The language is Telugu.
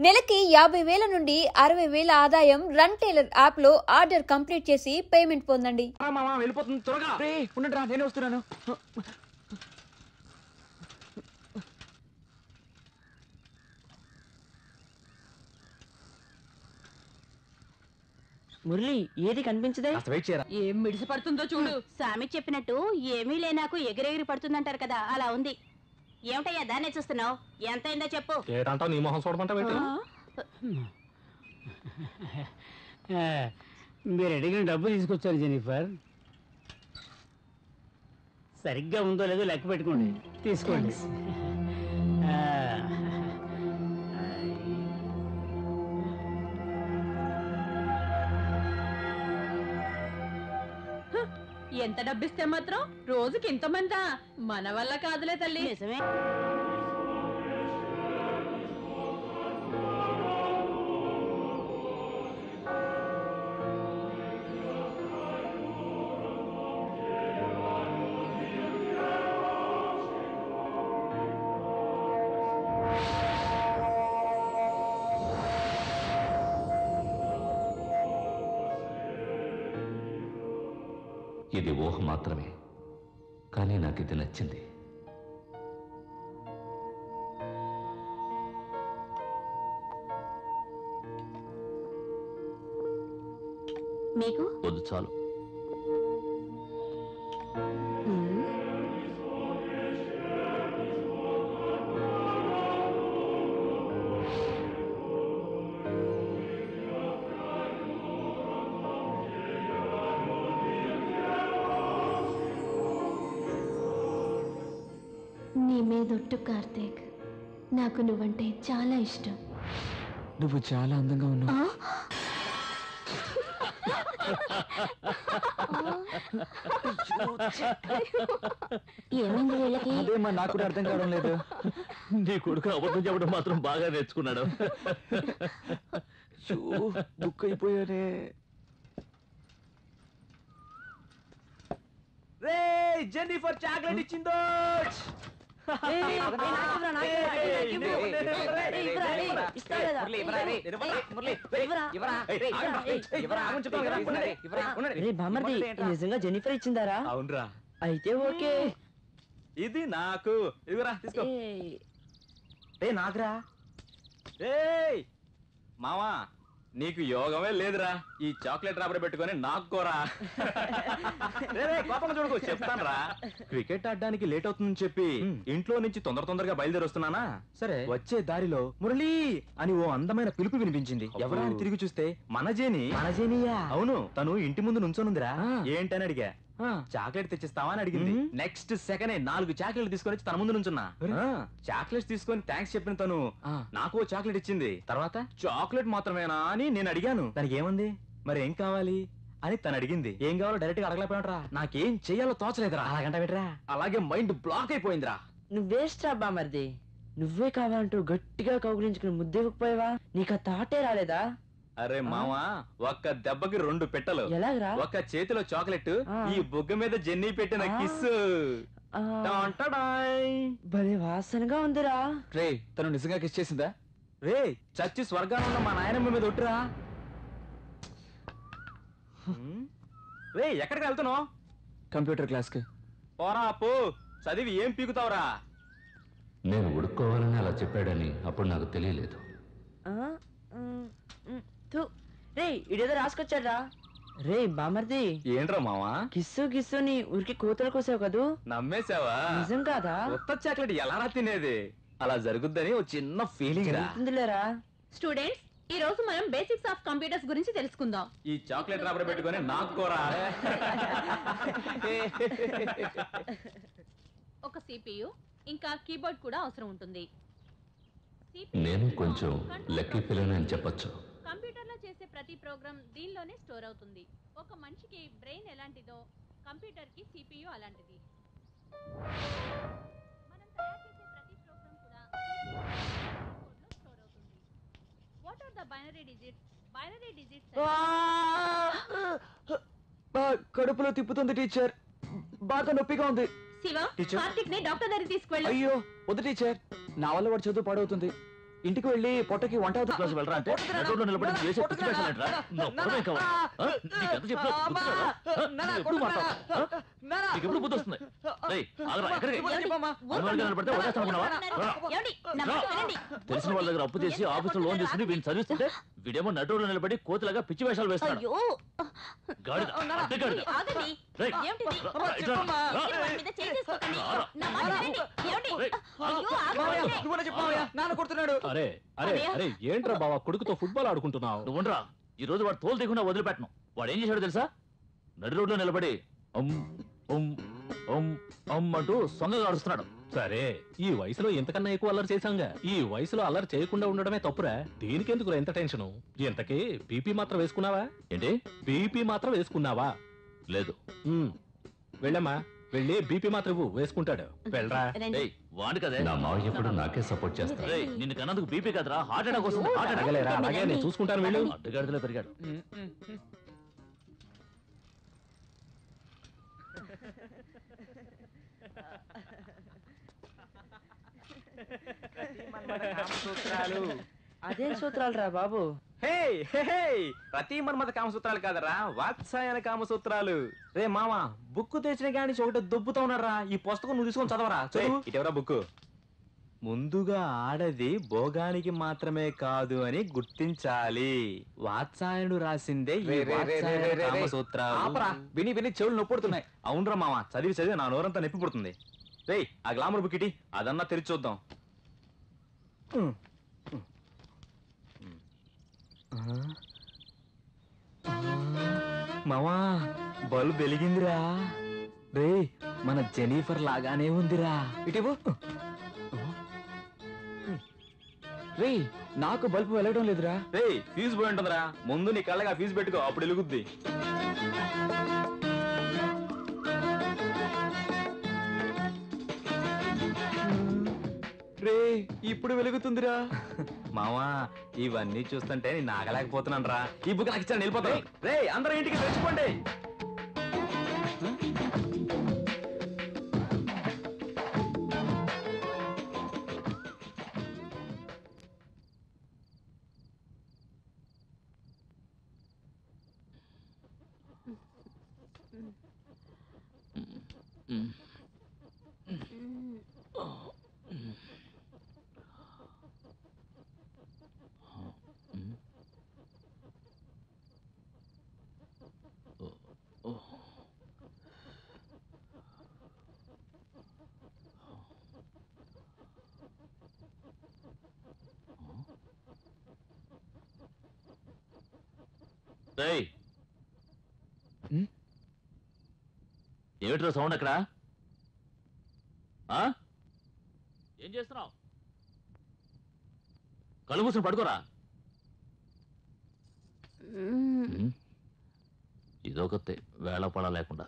నెలకి 50,000 నుండి 60,000 ఆదాయం రన్ టైలర్ యాప్ లో ఆర్డర్ కంప్లీట్ చేసి పేమెంట్ పొందండి. వెళ్ళిపోతుంది త్వరగా. ఉండండిరా, నేనే వస్తున్నాను. మురళి ఏది కనిపించదే? ఏం మిడిసి పడుతుందో చూడు. సామి చెప్పినట్టు ఏమీ లేనాకు ఎగిరెగిరి పడుతుందంటారు కదా, అలా ఉంది. ఏమిటయ్యా దాన్నే చూస్తున్నావు? ఎంత అయిందో చెప్పు. ఏటంటావు? నీ మొహం చూడమంటావు? మీరు అడిగిన డబ్బు తీసుకొచ్చాను జెనిఫర్. సరిగ్గా ఉందో లేదో లెక్క పెట్టుకోండి, తీసుకోండి. ఎంత డబ్బిస్తే మాత్రం రోజుకి ఇంతమందా? మన వల్ల కాదులే తల్లి. నిజమే. ఇది ఊహ మాత్రమే, కానీ నాకు ఇది నచ్చింది. మీకు వద్దు, చాలు. నీ మీదొట్టు కార్తీక్, నాకు నువ్వంటే చాలా ఇష్టం. నువ్వు చాలా అందంగా ఉన్నావు. ఏమైంది వీళ్ళకి? అదేమా నాకు కూడా అర్థం కావడం లేదు. నీ కొడుకు అబద్ధం చెప్పడం మాత్రం బాగా నేర్చుకున్నాడు. బుక్ అయిపోయానే. జెన్నిఫర్ చాక్లెట్ ఇచ్చిందో. నిజంగా జెనిఫర్ ఇచ్చిందారా? అవునరా. అయితే ఓకే. ఇది నాకు. ఇదిగోరా, తీసుకో. నాకురా. మావా, నీకు యోగమే లేదురా. ఈ చాక్లెట్ రాబడి పెట్టుకొని నాకోరా. కోపంగా చూడకు, చెప్తానరా. క్రికెట్ ఆడడానికి లేట్ అవుతుందని చెప్పి ఇంట్లో నుంచి తొందరగా బయలుదేరి వస్తున్నానా? సరే, వచ్చే దారిలో మురళి అని ఓ అందమైన పిలుపు వినిపించింది. ఎవరా అని తిరిగి చూస్తే మన జేనియా. అవును, తను ఇంటి ముందు నుంచోనుందిరా. ఏంటని అడిగా. చాక్లెట్ తెచ్చిస్తావా అని అడిగింది. నెక్స్ట్ సెకండ్ 4 చాక్లెట్ తీసుకొని వచ్చి తన ముందు నుంచున్నా. చాక్లెట్స్ తీసుకొని థ్యాంక్స్ చెప్పిన తను నాకు చాక్లెట్ ఇచ్చింది. తర్వాత చాక్లెట్ మాత్రమేనా అని నేను అడిగాను. దానికి ఏముంది మరి, ఏం కావాలి అని తను అడిగింది. ఏం కావాలో డైరెక్ట్ గా అడగలేకపోయారా. నాకేం చెయ్యాలో తోచలేదురా. అలాగంట పెట్టరా. అలాగే మైండ్ బ్లాక్ అయిపోయిందిరా. నువ్వేస్ట్ అబ్బా మరిది. నువ్వే కావాలంటూ గట్టిగా కౌగులించుకుని ముద్దెవకపోయావా? నీకు ఆ తాటే రాలేదా? అరే మావా, ఒక్క దెబ్బకి 2 పెట్టలు. ఎలాగరా? ఒక్క చేతిలో చాక్లెట్, ఈ బుగ్గ మీద జెన్నీ పెట్టిన కిస్. భలే వాసనగా ఉందిరా. రే, తను నిజంగా కిస్ చేసిందా? రే, చచ్చి స్వర్గాన్ని ఉన్న మా నాయనమ్మ మీద ఒట్టురా. రే, ఎక్కడికి వెళ్తున్నావు? కంప్యూటర్ క్లాస్ కి పోరా. అప్పు చదివి ఏం పీకుతావురా? నేను ఉడుక్కోవాలని అలా చెప్పాడని అప్పుడు నాకు తెలియలేదు. రే, ఇదేదో రాసుకొచ్చాడ్రా. రే బామర్ది, ఏంట్రా మావా? కిస్సు ని ఊరికి కూతలు కోసావు కదూ? నమ్మేశావా? నిజం కాదా? కొత్త చాక్లెట్ ఎలా తినేది? అలా జరుగుద్దని ఓ చిన్న ఫీలింగ్ రా. స్టూడెంట్స్, ఈ రోజు మనం బేసిక్స్ ఆఫ్ కంప్యూటర్స్ గురించి తెలుసుకుందాం. ఈ చాక్లెట్ రాబడి పెట్టుకొని నాకు కోరా. ఒక CPU ఇంకా కీబోర్డ్ కూడా అవసరం ఉంటుంది. నేను కొంచెం లక్కీ ఫీల్ అని చెప్పొచ్చు. కంప్యూటర్లో చేసే ప్రతి ప్రోగ్రామ్ దీనిలోనే స్టోర్ అవుతుంది. ఒక మనిషికి బ్రెయిన్ ఎలాంటిదో కంప్యూటర్కి CPU అలాంటిది. మనం తయారు చేసే ప్రతి ప్రోగ్రామ్ కూడా కీబోర్డ్లో స్టోర్ అవుతుంది. What are the binary digits? Binary digits కడుపులో తిప్పుతుంది టీచర్. బాగా నొప్పిగా ఉంది. శివ, కార్తిక్ ని డాక్టర్ దగ్గరికి తీసుకువెళ్ళు. అయ్యో వద్దు టీచర్, నా వల్ల వాడు చదువు పాడవుతుంది. ఇంటికి వెళ్ళి పొట్టకి వంట క్లాస్ వెళ్ళరా అంటే నడువులో నిలబడి నువ్వు చేసే పిచ్చి వేషాలు ఏంట్రా? నువ్వు ఒక్కడమే కావాలి. నీకెంత చెప్పినా బుద్ధి రాదా? ఎప్పుడు మాట్లాడతావు? నీకెప్పుడు బుద్ధి వస్తుంది? రేయ్, ఆగరా, ఎక్కడికి? అమ్మవాడిగా నిలబడితే వదిలేస్తానుకున్నావా? ఏమండి? నా మాట వినండి. తెలిసిన వాళ్ళ దగ్గర అప్పు చేసి ఆఫీసులో లోన్ తీసుకుని వీడిని చదివిస్తుంటే వీడేమో నడువులో నిలబడి కోతిలాగా పిచ్చి వేషాలు వేస్తాడు. అయ్యో గాడిద, అడ్డ గాడిద. ఆగండి. రేయ్, ఏమిటిది? ఇట్లా రా. మీరు వాడి మీద చేయి చేసుకోకండి. నా మాట వినండి. ఏమండి? రేయ్, అయ్యో ఆగండి. నాన్న కొడుతున్నాడు. అరే అరే అరే ఏంట్రా బావా కొడుకుతో ఫుట్బాల్ ఆడుకుంటున్నావు? నువ్వు ఉండరా. ఈ రోజు వాడు తోలు తీయకుండా వదిలిపెట్టను. వాడు ఏం చేశాడో తెలుసా? నడి రోడ్లో నిలబడి అమ్ అమ్ అమ్ అమ్ అంటూ సొంగగా ఆడుస్తున్నాడు. సరే ఈ వయసులో ఎంతకన్నా ఎక్కువ అల్లరి చేశాంగా. ఈ వయసులో అల్లరి చేయకుండా ఉండడమే తప్పురా. దీనికెందుకు ఎంత టెన్షను? ఇంతకీ బీపీ మాత్రం వేసుకున్నావా? ఏంటి? బీపీ మాత్రం వేసుకున్నావా? లేదు. వెళ్ళమ్మా, వెళ్ళి బీపీ మాత్రం ఇవ్వు, వేసుకుంటాడు. వెళ్ళరా. రండి. ఏయ్, వాడు కదే. నా మావయ్య ఎప్పుడు నాకే సపోర్ట్ చేస్తాడు. రేయ్, నిన్ను కన్నందుకు బీపీ కదరా, హార్ట్ అటాక్ వస్తుంది. Heart attack. అడగలేరా, అలాగే నేను చూసుకుంటాను. వెళ్ళు. అడ్డగాడిదలో పెరిగాడు. అదేం సూత్రాలు రా బాబు? ప్రతి మన్మథ కామసూత్రాలు కాదరా, వాత్సాయన కామసూత్రాలు. రే మామ, బుక్ తెచ్చిన కానీ ఒకటి దుబ్బుతా ఉన్నారా. ఈ పుస్తకం నువ్వు తీసుకొని చదవరా. ఇటెవరా బుక్? ముందుగా ఆడది భోగానికి మాత్రమే కాదు అని గుర్తించాలి. వాత్సాయనుడు రాసిందే ఈ వాత్సాయన కామసూత్రాలు. విని విని చెవులు నొప్పుడుతున్నాయి. అవునరా మామ, చదివి చదివి నా నోరంతా నొప్పి పుడుతుంది. రేయ్, ఆ గ్లామర్ బుక్ ఇటీ, అదన్నా తెరిచి చూద్దాం. మామా, బల్బు వెలిగిందిరా. రే, మన జెనిఫర్ లాగానే ఉందిరా. ఇటివు. రే, నాకు బల్బు వెలగడం లేదురా. రే, ఫీజు పోయి ఉంటుందిరా. ముందు నీ కళ్ళగా ఫీజు పెట్టుకో, అప్పుడు వెలుగుద్ది. రే, ఇప్పుడు వెలుగుతుందిరా. మావా, ఇవన్నీ చూస్తుంటే నేను ఆగలేకపోతున్నాను రా. ఈ బుక్ నాకు ఇచ్చాను, వెళ్ళిపోతాను. రే, అందరూ ఇంటికి తెచ్చుకోండి. ఏమిట్రా సౌండ్ అక్కడ? ఏం చేస్తున్నావు? కళ్ళు మూసుకుని పడుకోరా. ఇదొకతే వేళ పడ లేకుండా.